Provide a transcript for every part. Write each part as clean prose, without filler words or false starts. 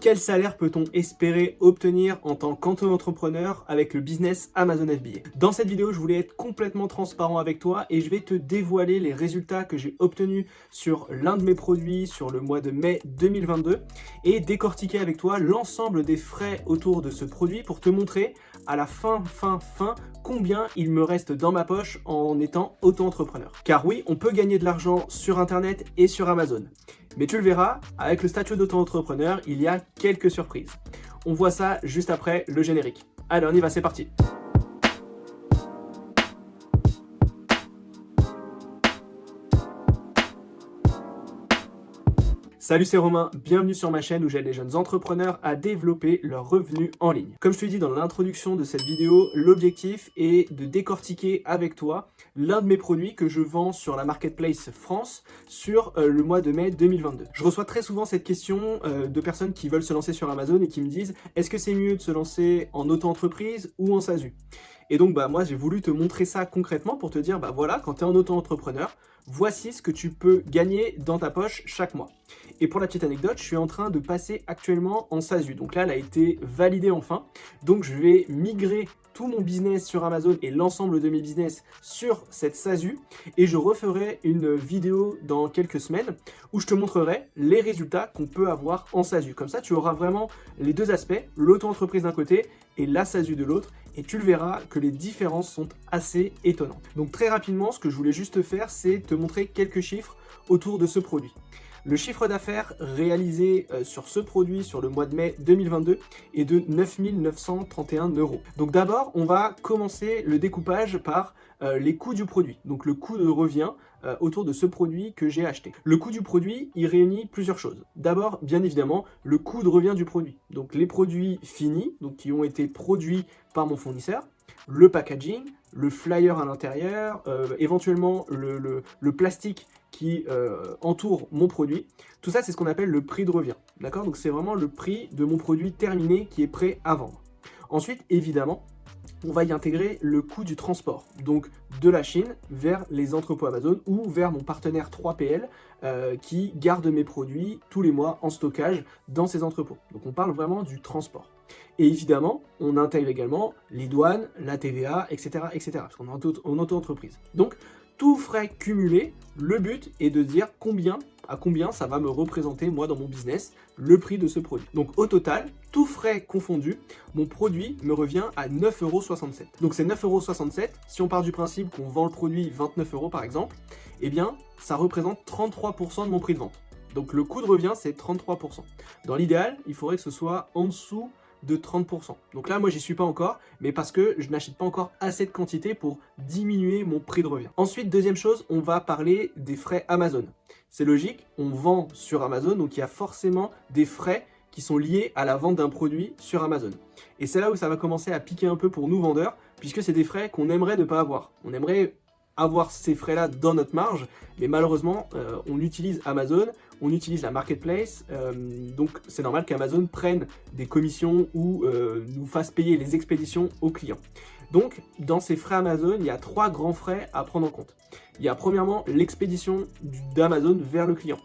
Quel salaire peut-on espérer obtenir en tant qu'auto-entrepreneur avec le business Amazon FBA? Dans cette vidéo, je voulais être complètement transparent avec toi et je vais te dévoiler les résultats que j'ai obtenus sur l'un de mes produits sur le mois de mai 2022 et décortiquer avec toi l'ensemble des frais autour de ce produit pour te montrer à la fin combien il me reste dans ma poche en étant auto-entrepreneur. Car oui, on peut gagner de l'argent sur Internet et sur Amazon. Mais tu le verras, avec le statut d'auto-entrepreneur, il y a quelques surprises. On voit ça juste après le générique. Allez, on y va, c'est parti. Salut, c'est Romain, bienvenue sur ma chaîne où j'aide les jeunes entrepreneurs à développer leurs revenus en ligne. Comme je te dis dans l'introduction de cette vidéo, l'objectif est de décortiquer avec toi l'un de mes produits que je vends sur la Marketplace France sur le mois de mai 2022. Je reçois très souvent cette question de personnes qui veulent se lancer sur Amazon et qui me disent « Est-ce que c'est mieux de se lancer en auto-entreprise ou en SASU ?» Et donc moi j'ai voulu te montrer ça concrètement pour te dire voilà, quand tu es en auto-entrepreneur, voici ce que tu peux gagner dans ta poche chaque mois. Et pour la petite anecdote, je suis en train de passer actuellement en SASU. Donc là, elle a été validée enfin. Donc je vais migrer tout mon business sur Amazon et l'ensemble de mes business sur cette SASU. Et je referai une vidéo dans quelques semaines où je te montrerai les résultats qu'on peut avoir en SASU. Comme ça, tu auras vraiment les deux aspects, l'auto-entreprise d'un côté et la SASU de l'autre. Et tu le verras que les différences sont assez étonnantes. Donc très rapidement, ce que je voulais juste faire, c'est te montrer quelques chiffres autour de ce produit. Le chiffre d'affaires réalisé sur ce produit sur le mois de mai 2022 est de 9 931 €. Donc d'abord, on va commencer le découpage par les coûts du produit. Donc le coût de revient autour de ce produit que j'ai acheté. Le coût du produit, il réunit plusieurs choses. D'abord, bien évidemment, le coût de revient du produit. Donc les produits finis, donc qui ont été produits par mon fournisseur, le packaging, le flyer à l'intérieur, éventuellement le plastique qui entoure mon produit. Tout ça, c'est ce qu'on appelle le prix de revient. D'accord? Donc c'est vraiment le prix de mon produit terminé qui est prêt à vendre. Ensuite, évidemment, on va y intégrer le coût du transport, donc de la Chine vers les entrepôts Amazon ou vers mon partenaire 3PL qui garde mes produits tous les mois en stockage dans ces entrepôts. Donc on parle vraiment du transport. Et évidemment, on intègre également les douanes, la TVA, etc. parce qu'on est en auto-entreprise. Donc, tout frais cumulé, le but est de dire à combien ça va me représenter, moi, dans mon business, le prix de ce produit. Donc, au total, tout frais confondu, mon produit me revient à 9,67 €. Donc, c'est 9,67 €. Si on part du principe qu'on vend le produit 29 € par exemple, eh bien, ça représente 33% de mon prix de vente. Donc, le coût de revient, c'est 33%. Dans l'idéal, il faudrait que ce soit en dessous de 30%. Donc là, moi, j'y suis pas encore, mais parce que je n'achète pas encore assez de quantité pour diminuer mon prix de revient. Ensuite, deuxième chose, on va parler des frais Amazon. C'est logique, on vend sur Amazon, donc il y a forcément des frais qui sont liés à la vente d'un produit sur Amazon. Et c'est là où ça va commencer à piquer un peu pour nous vendeurs, puisque c'est des frais qu'on aimerait ne pas avoir. On aimerait avoir ces frais-là dans notre marge, mais malheureusement, on utilise Amazon, on utilise la Marketplace, donc c'est normal qu'Amazon prenne des commissions ou nous fasse payer les expéditions aux clients. Donc, dans ces frais Amazon, il y a 3 grands frais à prendre en compte. Il y a premièrement l'expédition d'Amazon vers le client.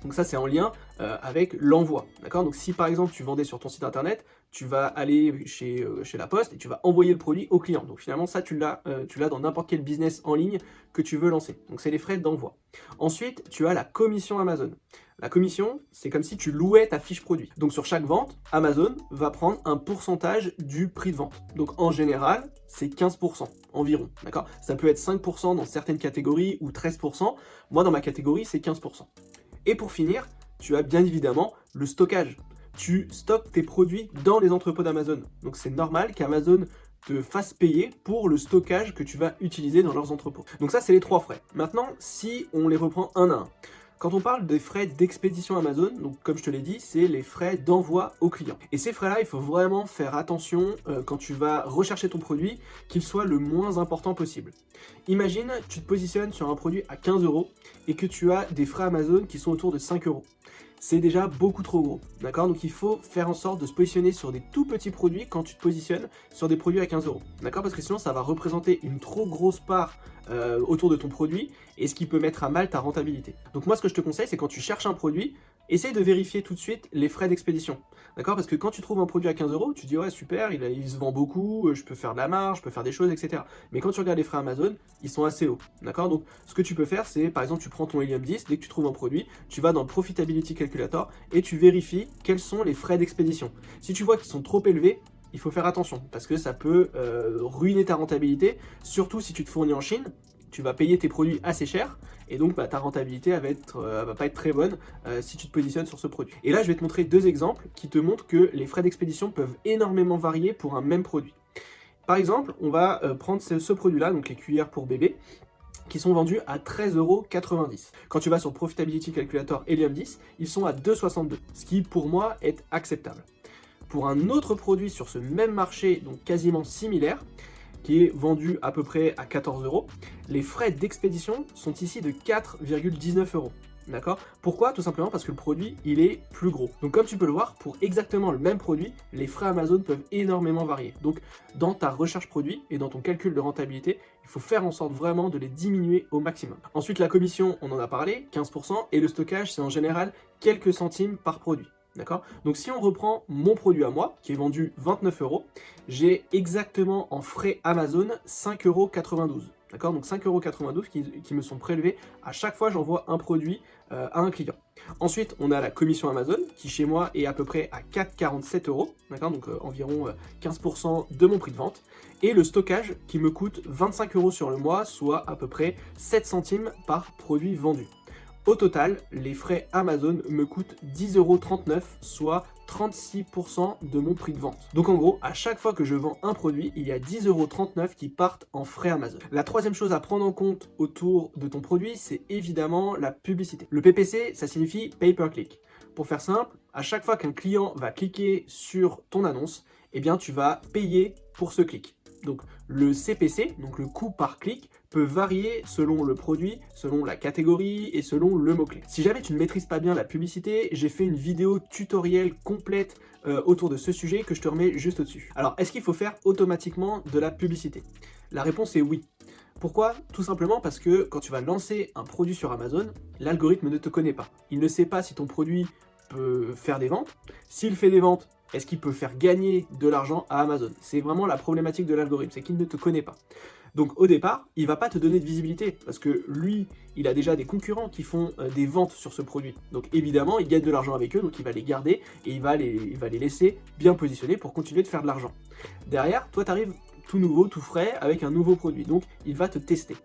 Donc ça, c'est en lien avec l'envoi, d'accord? Donc si par exemple tu vendais sur ton site internet, tu vas aller chez la poste et tu vas envoyer le produit au client. Donc finalement, ça, tu l'as dans n'importe quel business en ligne que tu veux lancer. Donc c'est les frais d'envoi. Ensuite, tu as la commission Amazon. La commission, c'est comme si tu louais ta fiche produit. Donc sur chaque vente, Amazon va prendre un pourcentage du prix de vente. Donc en général, c'est 15% environ, d'accord? Ça peut être 5% dans certaines catégories ou 13%. Moi, dans ma catégorie, c'est 15%. Et pour finir, tu as bien évidemment le stockage. Tu stockes tes produits dans les entrepôts d'Amazon. Donc c'est normal qu'Amazon te fasse payer pour le stockage que tu vas utiliser dans leurs entrepôts. Donc ça, c'est les 3 frais. Maintenant, si on les reprend un à un. Quand on parle des frais d'expédition Amazon, donc comme je te l'ai dit, c'est les frais d'envoi au client. Et ces frais-là, il faut vraiment faire attention quand tu vas rechercher ton produit, qu'il soit le moins important possible. Imagine, tu te positionnes sur un produit à 15 € et que tu as des frais Amazon qui sont autour de 5 €. C'est déjà beaucoup trop gros, d'accord? Donc il faut faire en sorte de se positionner sur des tout petits produits quand tu te positionnes sur des produits à 15 €, d'accord? Parce que sinon ça va représenter une trop grosse part autour de ton produit et ce qui peut mettre à mal ta rentabilité. Donc moi ce que je te conseille, c'est quand tu cherches un produit, essaye de vérifier tout de suite les frais d'expédition. D'accord? Parce que quand tu trouves un produit à 15 €, tu dis ouais super, il se vend beaucoup, je peux faire de la marge, je peux faire des choses, etc. Mais quand tu regardes les frais Amazon, ils sont assez hauts. D'accord? Donc ce que tu peux faire, c'est par exemple tu prends ton Helium 10, dès que tu trouves un produit, tu vas dans le Profitability Calculator et tu vérifies quels sont les frais d'expédition. Si tu vois qu'ils sont trop élevés, il faut faire attention parce que ça peut ruiner ta rentabilité, surtout si tu te fournis en Chine. Tu vas payer tes produits assez cher et donc ta rentabilité va pas être très bonne si tu te positionnes sur ce produit. Et là, je vais te montrer deux exemples qui te montrent que les frais d'expédition peuvent énormément varier pour un même produit. Par exemple, on va prendre ce produit-là, donc les cuillères pour bébé, qui sont vendus à 13,90 €. Quand tu vas sur le Profitability Calculator Helium 10, ils sont à 2,62 €, ce qui pour moi est acceptable. Pour un autre produit sur ce même marché, donc quasiment similaire, qui est vendu à peu près à 14 €, les frais d'expédition sont ici de 4,19 €. D'accord? Pourquoi? Tout simplement parce que le produit, il est plus gros. Donc comme tu peux le voir, pour exactement le même produit, les frais Amazon peuvent énormément varier. Donc dans ta recherche produit et dans ton calcul de rentabilité, il faut faire en sorte vraiment de les diminuer au maximum. Ensuite, la commission, on en a parlé, 15%, et le stockage, c'est en général quelques centimes par produit. D'accord? Donc si on reprend mon produit à moi, qui est vendu 29 €, j'ai exactement en frais Amazon 5,92 €. D'accord? Donc 5,92 € qui me sont prélevés à chaque fois que j'envoie un produit à un client. Ensuite, on a la commission Amazon, qui chez moi est à peu près à 4,47 €, d'accord? Donc environ 15% de mon prix de vente. Et le stockage qui me coûte 25 € sur le mois, soit à peu près 7 centimes par produit vendu. Au total, les frais Amazon me coûtent 10,39 €, soit 36% de mon prix de vente. Donc en gros, à chaque fois que je vends un produit, il y a 10,39 € qui partent en frais Amazon. La troisième chose à prendre en compte autour de ton produit, c'est évidemment la publicité. Le PPC, ça signifie Pay Per Click. Pour faire simple, à chaque fois qu'un client va cliquer sur ton annonce, eh bien tu vas payer pour ce clic. Donc le CPC, donc le coût par clic, peut varier selon le produit, selon la catégorie et selon le mot-clé. Si jamais tu ne maîtrises pas bien la publicité, j'ai fait une vidéo tutoriel complète autour de ce sujet que je te remets juste au-dessus. Alors, est-ce qu'il faut faire automatiquement de la publicité? La réponse est oui. Pourquoi? Tout simplement parce que quand tu vas lancer un produit sur Amazon, l'algorithme ne te connaît pas. Il ne sait pas si ton produit peut faire des ventes. S'il fait des ventes, est-ce qu'il peut faire gagner de l'argent à Amazon? C'est vraiment la problématique de l'algorithme, c'est qu'il ne te connaît pas. Donc au départ, il ne va pas te donner de visibilité parce que lui, il a déjà des concurrents qui font des ventes sur ce produit. Donc évidemment, il gagne de l'argent avec eux, donc il va les garder et il va les laisser bien positionnés pour continuer de faire de l'argent. Derrière, toi, tu arrives tout nouveau, tout frais, avec un nouveau produit. Donc il va te tester.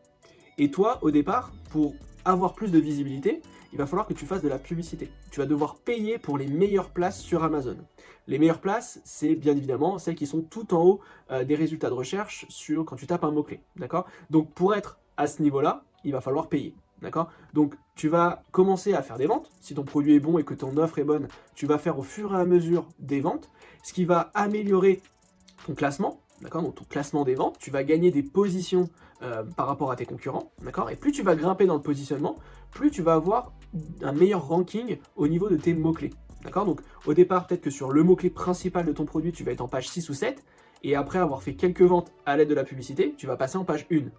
Et toi, au départ, pour avoir plus de visibilité, il va falloir que tu fasses de la publicité. Tu vas devoir payer pour les meilleures places sur Amazon. Les meilleures places, c'est bien évidemment celles qui sont tout en haut des résultats de recherche quand tu tapes un mot-clé. D'accord? Donc pour être à ce niveau-là, il va falloir payer. D'accord? Donc tu vas commencer à faire des ventes. Si ton produit est bon et que ton offre est bonne, tu vas faire au fur et à mesure des ventes, ce qui va améliorer ton classement. D'accord? Donc ton classement des ventes, tu vas gagner des positions par rapport à tes concurrents. D'accord? Et plus tu vas grimper dans le positionnement, plus tu vas avoir un meilleur ranking au niveau de tes mots-clés. D'accord? Donc au départ, peut-être que sur le mot-clé principal de ton produit, tu vas être en page 6 ou 7, et après avoir fait quelques ventes à l'aide de la publicité, tu vas passer en page 1.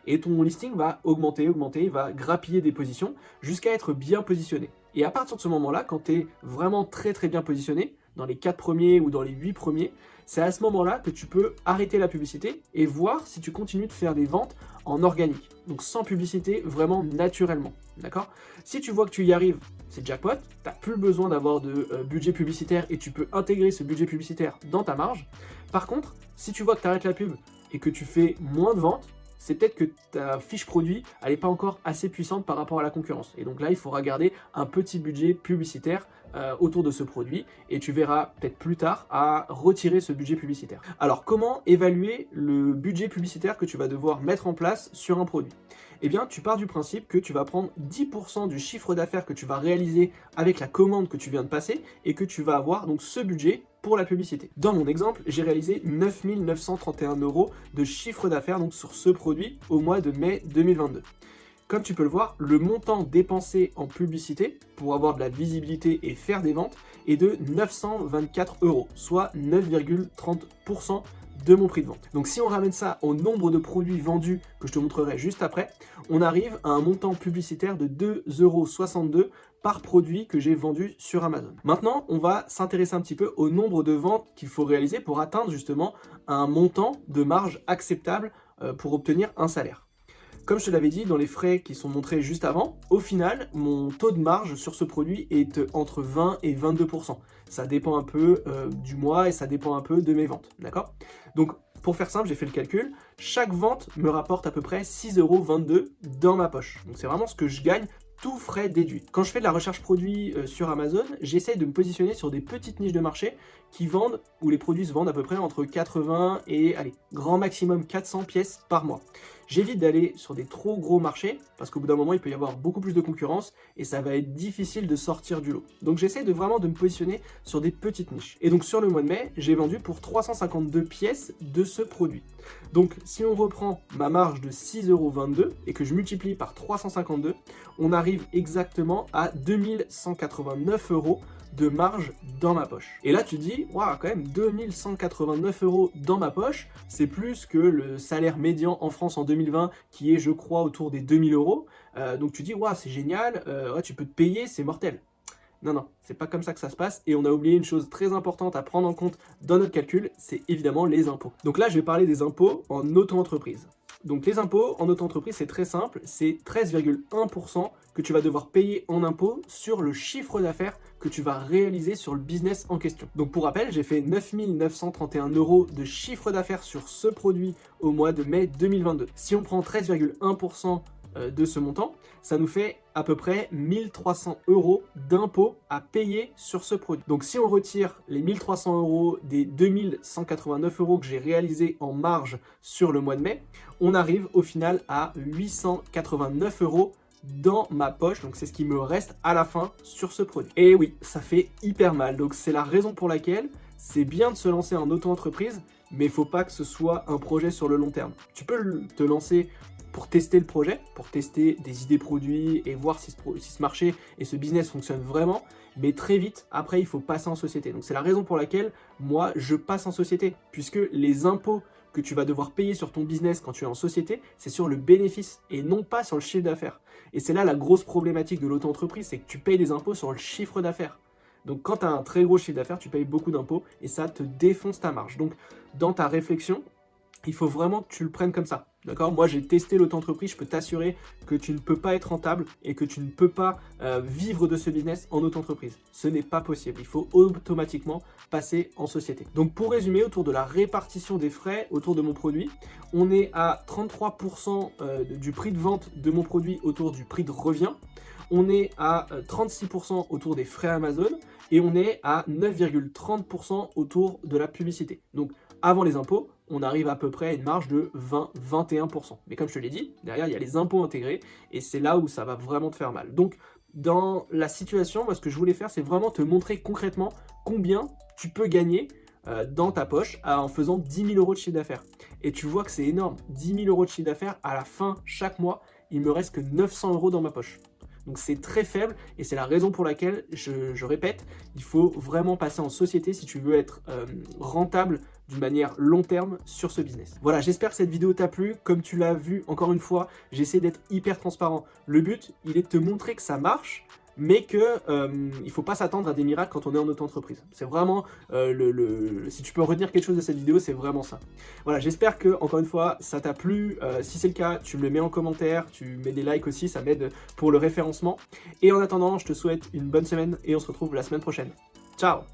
Et ton listing va augmenter, il va grappiller des positions jusqu'à être bien positionné. Et à partir de ce moment-là, quand tu es vraiment très très bien positionné, dans les 4 premiers ou dans les 8 premiers, c'est à ce moment-là que tu peux arrêter la publicité et voir si tu continues de faire des ventes en organique. Donc sans publicité, vraiment naturellement. D'accord? Si tu vois que tu y arrives, c'est jackpot, tu n'as plus besoin d'avoir de budget publicitaire et tu peux intégrer ce budget publicitaire dans ta marge. Par contre, si tu vois que tu arrêtes la pub et que tu fais moins de ventes, c'est peut-être que ta fiche produit, elle n'est pas encore assez puissante par rapport à la concurrence. Et donc là, il faudra garder un petit budget publicitaire autour de ce produit et tu verras peut-être plus tard à retirer ce budget publicitaire. Alors, comment évaluer le budget publicitaire que tu vas devoir mettre en place sur un produit? Eh bien, tu pars du principe que tu vas prendre 10% du chiffre d'affaires que tu vas réaliser avec la commande que tu viens de passer et que tu vas avoir donc ce budget pour la publicité. Dans mon exemple, j'ai réalisé 9 931 € de chiffre d'affaires donc sur ce produit au mois de mai 2022. Comme tu peux le voir, le montant dépensé en publicité pour avoir de la visibilité et faire des ventes est de 924 €, soit 9,30% de mon prix de vente. Donc si on ramène ça au nombre de produits vendus que je te montrerai juste après, on arrive à un montant publicitaire de 2,62 € par produit que j'ai vendu sur Amazon. Maintenant, on va s'intéresser un petit peu au nombre de ventes qu'il faut réaliser pour atteindre justement un montant de marge acceptable pour obtenir un salaire. Comme je te l'avais dit dans les frais qui sont montrés juste avant, au final, mon taux de marge sur ce produit est entre 20 et 22%. Ça dépend un peu du mois et ça dépend un peu de mes ventes, d'accord? Donc, pour faire simple, j'ai fait le calcul. Chaque vente me rapporte à peu près 6,22 € dans ma poche. Donc, c'est vraiment ce que je gagne, tout frais déduit. Quand je fais de la recherche produit sur Amazon, j'essaye de me positionner sur des petites niches de marché qui vendent, où les produits se vendent à peu près entre 80 et, allez, grand maximum 400 pièces par mois. J'évite d'aller sur des trop gros marchés, parce qu'au bout d'un moment, il peut y avoir beaucoup plus de concurrence, et ça va être difficile de sortir du lot. Donc j'essaie vraiment de me positionner sur des petites niches. Et donc sur le mois de mai, j'ai vendu pour 352 pièces de ce produit. Donc si on reprend ma marge de 6,22 € et que je multiplie par 352, on arrive exactement à 2189 € de marge dans ma poche. Et là tu dis, waouh, quand même 2189 € dans ma poche, c'est plus que le salaire médian en France en 2020 qui est, je crois, autour des 2000 €. Donc tu dis, waouh, c'est génial, ouais, tu peux te payer, c'est mortel. Non, non, c'est pas comme ça que ça se passe, et on a oublié une chose très importante à prendre en compte dans notre calcul, c'est évidemment les impôts. Donc là, je vais parler des impôts en auto-entreprise. Donc les impôts en auto-entreprise, c'est très simple, c'est 13,1% que tu vas devoir payer en impôts sur le chiffre d'affaires que tu vas réaliser sur le business en question. Donc pour rappel, j'ai fait 9 931 € de chiffre d'affaires sur ce produit au mois de mai 2022. Si on prend 13,1% de ce montant, ça nous fait à peu près 1300 € d'impôts à payer sur ce produit. Donc si on retire les 1300 € des 2189 € que j'ai réalisés en marge sur le mois de mai, on arrive au final à 889 € dans ma poche, donc c'est ce qui me reste à la fin sur ce produit. Et oui, ça fait hyper mal, donc c'est la raison pour laquelle c'est bien de se lancer en auto-entreprise, mais il faut pas que ce soit un projet sur le long terme. Tu peux te lancer pour tester le projet, pour tester des idées produits et voir si ce marché et ce business fonctionnent vraiment, mais très vite, après, il faut passer en société. Donc c'est la raison pour laquelle, moi, je passe en société, puisque les impôts que tu vas devoir payer sur ton business quand tu es en société, c'est sur le bénéfice et non pas sur le chiffre d'affaires. Et c'est là la grosse problématique de l'auto-entreprise, c'est que tu payes des impôts sur le chiffre d'affaires. Donc quand tu as un très gros chiffre d'affaires, tu payes beaucoup d'impôts et ça te défonce ta marge. Donc dans ta réflexion, il faut vraiment que tu le prennes comme ça. D'accord? Moi, j'ai testé l'auto-entreprise, je peux t'assurer que tu ne peux pas être rentable et que tu ne peux pas vivre de ce business en auto-entreprise. Ce n'est pas possible. Il faut automatiquement passer en société. Donc, pour résumer, autour de la répartition des frais autour de mon produit, on est à 33% du prix de vente de mon produit autour du prix de revient. On est à 36% autour des frais Amazon et on est à 9,30% autour de la publicité. Donc, avant les impôts, on arrive à peu près à une marge de 20-21%. Mais comme je te l'ai dit, derrière, il y a les impôts intégrés et c'est là où ça va vraiment te faire mal. Donc, dans la situation, moi, ce que je voulais faire, c'est vraiment te montrer concrètement combien tu peux gagner dans ta poche en faisant 10 000 € de chiffre d'affaires. Et tu vois que c'est énorme. 10 000 € de chiffre d'affaires, à la fin, chaque mois, il me reste que 900 € dans ma poche. Donc c'est très faible et c'est la raison pour laquelle, je répète, il faut vraiment passer en société si tu veux être rentable d'une manière long terme sur ce business. Voilà, j'espère que cette vidéo t'a plu. Comme tu l'as vu, encore une fois, j'essaie d'être hyper transparent. Le but, il est de te montrer que ça marche, mais que il ne faut pas s'attendre à des miracles quand on est en auto-entreprise. C'est vraiment, si tu peux retenir quelque chose de cette vidéo, c'est vraiment ça. Voilà, j'espère que, encore une fois, ça t'a plu. Si c'est le cas, tu me le mets en commentaire, tu mets des likes aussi, ça m'aide pour le référencement. Et en attendant, je te souhaite une bonne semaine et on se retrouve la semaine prochaine. Ciao!